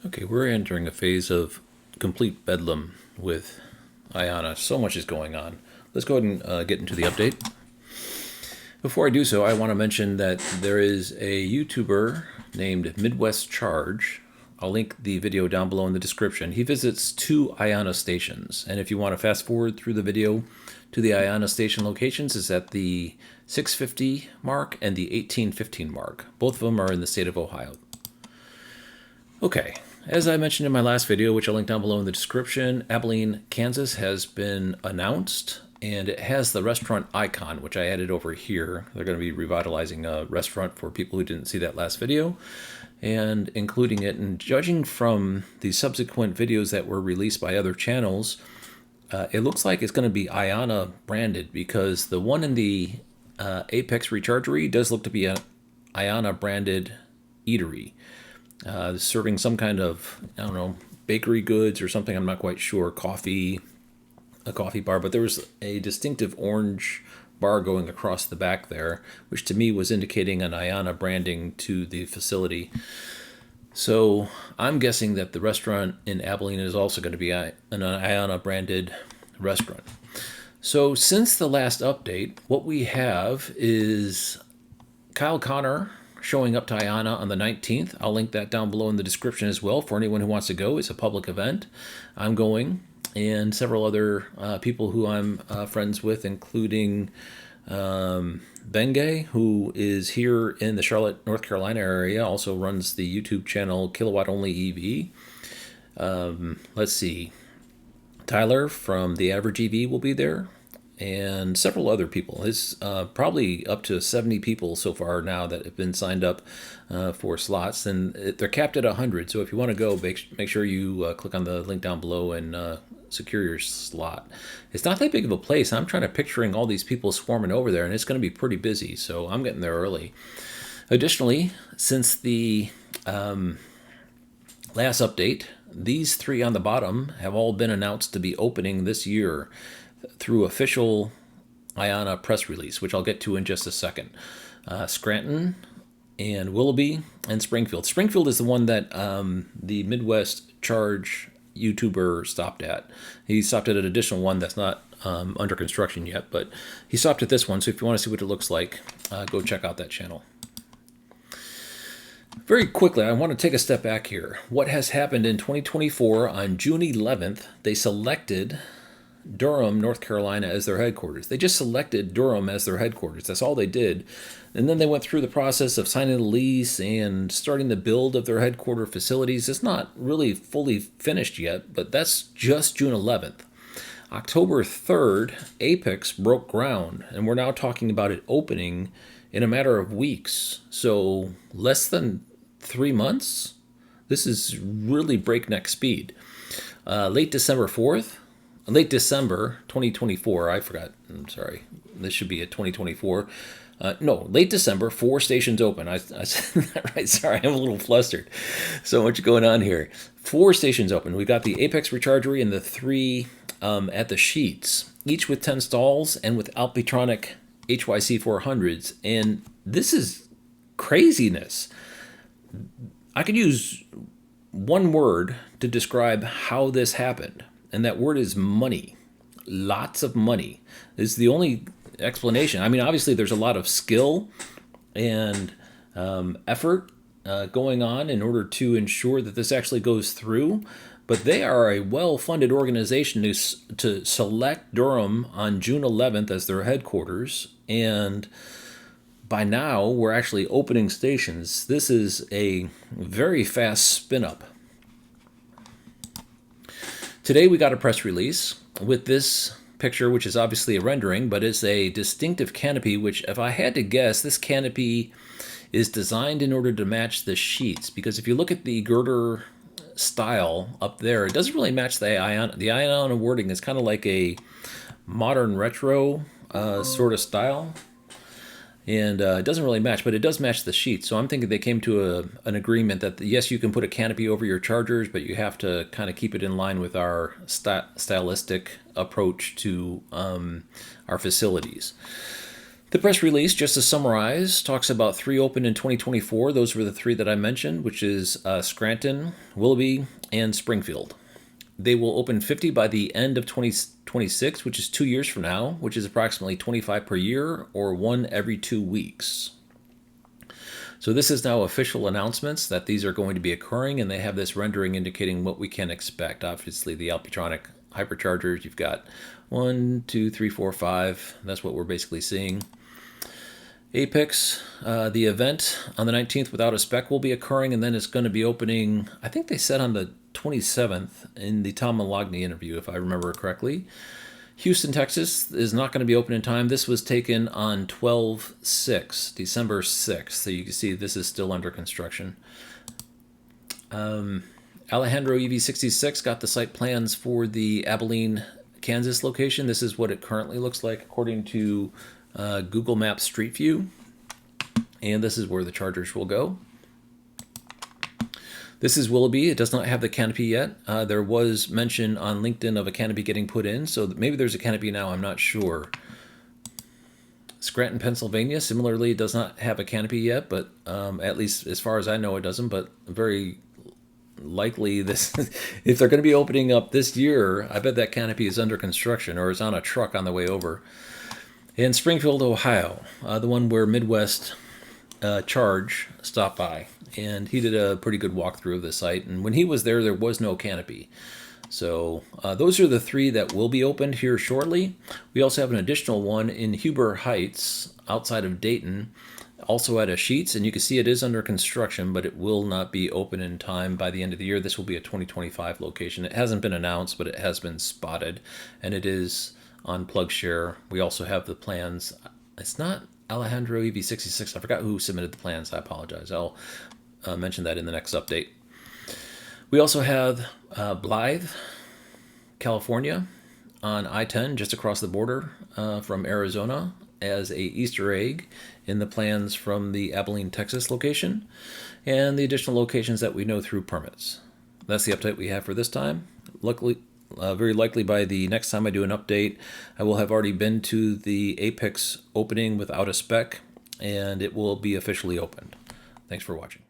Okay, we're entering a phase of complete bedlam with IONNA. So much is going on. Let's go ahead and get into the update. Before I do so, I want to mention that there is a YouTuber named Midwest Charge. I'll link the video down below in the description. He visits 2 IONNA stations, and if you want to fast forward through the video to the IONNA station locations, is at the 650 mark and the 1815 mark. Both of them are in the state of Ohio. Okay, as I mentioned in my last video, which I'll link down below in the description, Abilene, Kansas has been announced, and it has the restaurant icon, which I added over here. They're going to be revitalizing a restaurant for people who didn't see that last video, and including it. And judging from the subsequent videos that were released by other channels, it looks like it's going to be IONNA branded, because the one in the Apex Rechargery does look to be an IONNA branded eatery. Serving some kind of, I don't know, bakery goods or something, I'm not quite sure, a coffee bar, but there was a distinctive orange bar going across the back there, which to me was indicating an IONNA branding to the facility. So I'm guessing that the restaurant in Abilene is also going to be an IONNA branded restaurant. So since the last update, what we have is Kyle Connor showing up to IONNA on the 19th. I'll link that down below in the description as well for anyone who wants to go. It's a public event. I'm going, and several other people who I'm friends with, including Bengay, who is here in the Charlotte, North Carolina area, also runs the YouTube channel Kilowatt Only EV. Let's see. Tyler from The Average EV will be there, and several other people. It's probably up to 70 people so far now that have been signed up for slots, and they're capped at 100. So if you want to go, make sure you click on the link down below and secure your slot. It's not that big of a place. I'm trying to picturing all these people swarming over there, and it's going to be pretty busy, so I'm getting there early. Additionally, since the last update, these 3 on the bottom have all been announced to be opening this year through official IONNA press release, which I'll get to in just a second. Scranton and Willoughby and Springfield. Springfield is the one that the Midwest Charge YouTuber stopped at. He stopped at an additional one that's not under construction yet, but he stopped at this one. So if you want to see what it looks like, go check out that channel. Very quickly, I want to take a step back here. What has happened in 2024 on June 11th, they selected Durham, North Carolina as their headquarters. They just selected Durham as their headquarters. That's all they did. And then they went through the process of signing the lease and starting the build of their headquarter facilities. It's not really fully finished yet, but that's just June 11th. October 3rd, Apex broke ground, and we're now talking about it opening in a matter of weeks. So less than 3 months? This is really breakneck speed. Late December 2024, I forgot. I'm sorry. This should be a 2024. No, late December, 4 stations open. I said that right. Sorry, I'm a little flustered. So much going on here. 4 stations open. We got the Apex Rechargery and the 3 at the Sheets, each with 10 stalls and with Alpitronic HYC 400s. And this is craziness. I could use one word to describe how this happened, and that word is money. Lots of money is the only explanation. I mean, obviously there's a lot of skill and effort going on in order to ensure that this actually goes through, but they are a well-funded organization to select Durham on June 11th as their headquarters, and by now we're actually opening stations. This is a very fast spin-up. Today we got a press release with this picture, which is obviously a rendering, but it's a distinctive canopy, which, if I had to guess, this canopy is designed in order to match the Sheets, because if you look at the girder style up there, it doesn't really match the IONNA. The IONNA wording is kind of like a modern retro sort of style, and it doesn't really match, but it does match the Sheets. So I'm thinking they came to an agreement that, yes, you can put a canopy over your chargers, but you have to kind of keep it in line with our stylistic approach to our facilities. The press release, just to summarize, talks about 3 open in 2024. Those were the 3 that I mentioned, which is Scranton, Willoughby, and Springfield. They will open 50 by the end of 2026, which is 2 years from now, which is approximately 25 per year, or 1 every 2 weeks. So this is now official announcements that these are going to be occurring, and they have this rendering indicating what we can expect. Obviously, the Alpitronic hyperchargers, you've got 1, 2, 3, 4, 5. That's what we're basically seeing. Apex, the event on the 19th without a spec will be occurring, and then it's going to be opening, I think they said on the 27th in the Tom Malogny interview, if I remember correctly. Houston, Texas is not going to be open in time. This was taken on 12/6, December 6th. So you can see this is still under construction. Alejandro EV66 got the site plans for the Abilene, Kansas location. This is what it currently looks like according to Google Maps Street View. And this is where the chargers will go. This is Willoughby. It does not have the canopy yet. There was mention on LinkedIn of a canopy getting put in, so maybe there's a canopy now, I'm not sure. Scranton, Pennsylvania, similarly, does not have a canopy yet, but at least as far as I know, it doesn't, but very likely this, if they're going to be opening up this year, I bet that canopy is under construction or is on a truck on the way over. In Springfield, Ohio, the one where Midwest Charge stopped by, and he did a pretty good walkthrough of the site, and when he was there, there was no canopy. So those are the 3 that will be opened here shortly. We also have an additional one in Huber Heights outside of Dayton, also at a Sheets, and you can see it is under construction, but it will not be open in time by the end of the year. This will be a 2025 location. It hasn't been announced, but it has been spotted, and it is on PlugShare. We also have the plans. It's not Alejandro EV66. I forgot who submitted the plans. I apologize. I'll mention that in the next update. We also have Blythe, California, on I-10, just across the border from Arizona, as a Easter egg in the plans from the Abilene, Texas location, and the additional locations that we know through permits. That's the update we have for this time. Luckily, very likely by the next time I do an update, I will have already been to the Apex opening without a spec, and it will be officially opened. Thanks for watching.